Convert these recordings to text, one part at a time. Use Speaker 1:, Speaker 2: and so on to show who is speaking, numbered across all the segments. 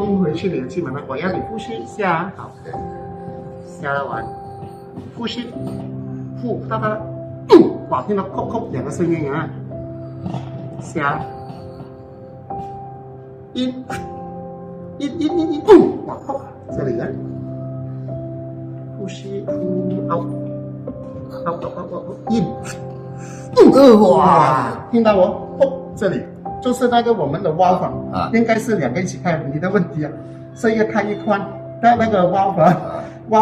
Speaker 1: 弄回去你的气门了。我要你呼吸一下，好，下完，呼吸，呼，大大，哇，听到扣扣两个声音啊，下，一，哇，扣，这里啊，呼吸，呼，一，哇，听到我，这里。就是那个我们的挖法啊，应该是两个一起开。你的问题啊，是一个开一宽，但那个挖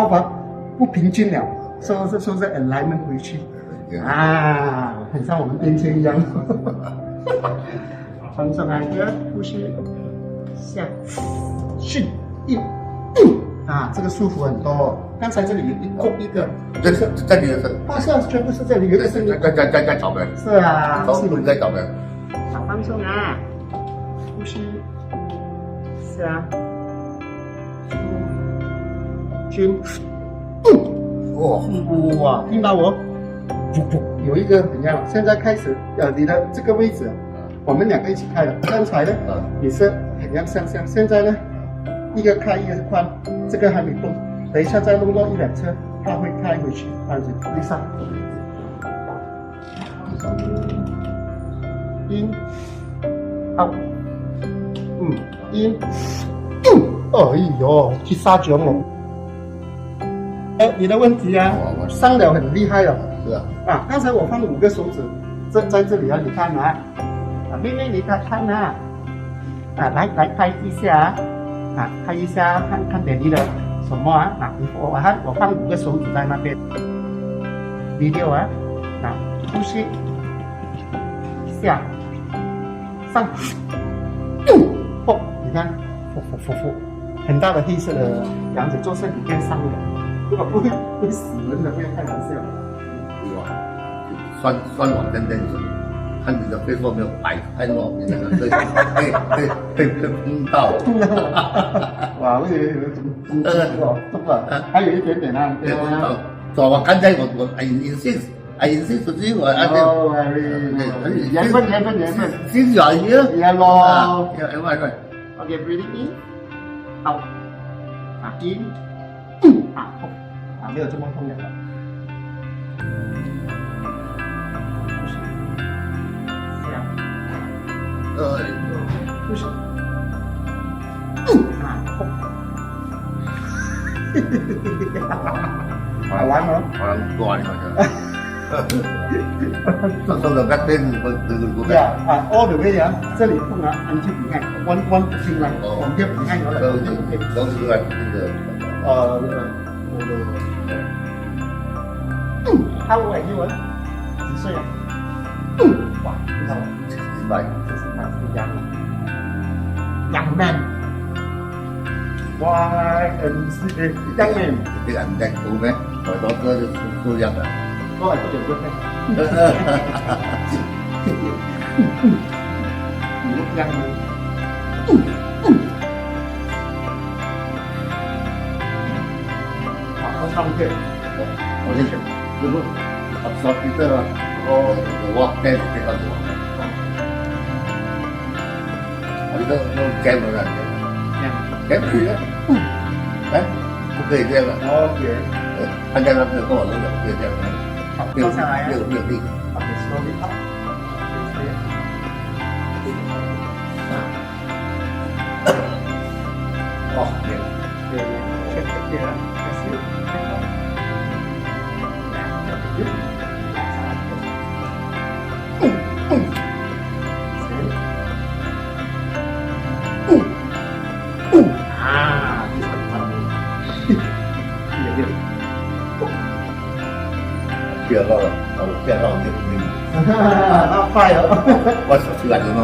Speaker 1: 法不平均了，是不是alignment 回去啊？很像我们电线一样。放上来，呼吸，下，训，啊，这个舒服很多。刚才这里有一个，
Speaker 2: 这里是，
Speaker 1: 不是，全部是这里有一个声音。
Speaker 2: 在找呗。
Speaker 1: 是啊，
Speaker 2: 是不是在找呗？
Speaker 1: 好放松啊，呼吸，下，均，哇，听到我？有一个怎样？现在开始，你的这个位置，我们两个一起开了。刚才呢，你是很样向上，现在呢，一个开一个是宽，这个还没动。等一下再弄到一两车，它会开回去，这样子，立上。in out，in，哎呦，去杀脚了。你的问题啊，伤了很厉害了。
Speaker 2: 是啊。啊，
Speaker 1: 刚才我放5个手指，在这里啊，你看啊，妹妹你看啊，来拍一下啊，拍一下，看点你的什么啊？我放5个手指在那边 ，video 啊，呼吸，下。上，你看，很大的黑色的样子，就是里面伤的，如果不会死人的，不要开玩笑。
Speaker 2: 哇，酸软跟那种，看你的背后没有白太弱，你那个被碰到。
Speaker 1: 哇，我以为中了，还有一点点啊。
Speaker 2: 走吧，刚才我insist 之後
Speaker 1: 緣分，
Speaker 2: 先來嘅，
Speaker 1: 係咯。
Speaker 2: 喂。
Speaker 1: OK, breathing in, out, in, out，沒有這麼痛的。呼吸，好玩嗎？
Speaker 2: 好玩做的 back pain 我
Speaker 1: 呀all the way 啊，这里碰啊，按住平安，one 平安，我们就平安咗啦。
Speaker 2: 都是来这个
Speaker 1: how old are you 啊？幾歲啊？哇，你睇我，young man， young man，
Speaker 2: 啲人叻到咩？來到都一啊。
Speaker 1: 都係嗰條骨咧，碌音好上去，
Speaker 2: 我先這個absorb啲啦，我聽比較多，我都驚到人嘅，驚佢咧，不可以這樣的
Speaker 1: ，OK，
Speaker 2: 參加那個跟我都有不可以這樣的。
Speaker 1: 坐下來啊！
Speaker 2: 沒有力。
Speaker 1: OK, slowly up. Oh, yeah. Check here. That's it. Ah, this one funny. Here.
Speaker 2: 變到了，變到你，
Speaker 1: 那快了，
Speaker 2: 我手出來了嘛。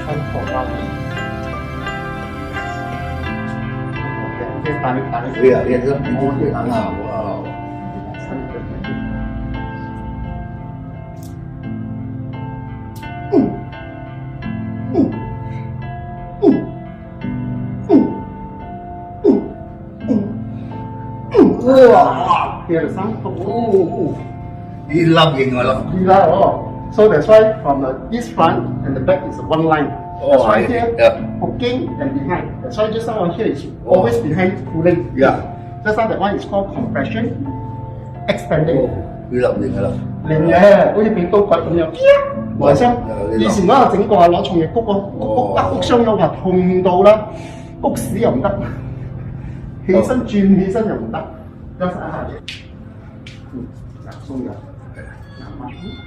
Speaker 1: 伤口啊！打
Speaker 2: 對啊，練這個摸對很好，哇！
Speaker 1: 哇，贴了伤口，
Speaker 2: 啲粒型噶咯。
Speaker 1: So that's why from the this front and the back is one line. That's why here,
Speaker 2: Yeah.
Speaker 1: hooking and behind. That's why just now here is always behind cooling.
Speaker 2: Yeah.
Speaker 1: Just now that one is called compression, expanding.
Speaker 2: 啲粒型噶咯。
Speaker 1: 連嘅，好似俾刀割咁樣，來聲。以前嗰個整過啊，攞重嘢谷個谷得谷傷咗啊，痛到啦，谷屎又唔得，起身轉起身又唔得，休息一下嘢。嗱，鬆咗，嗱，慢啲。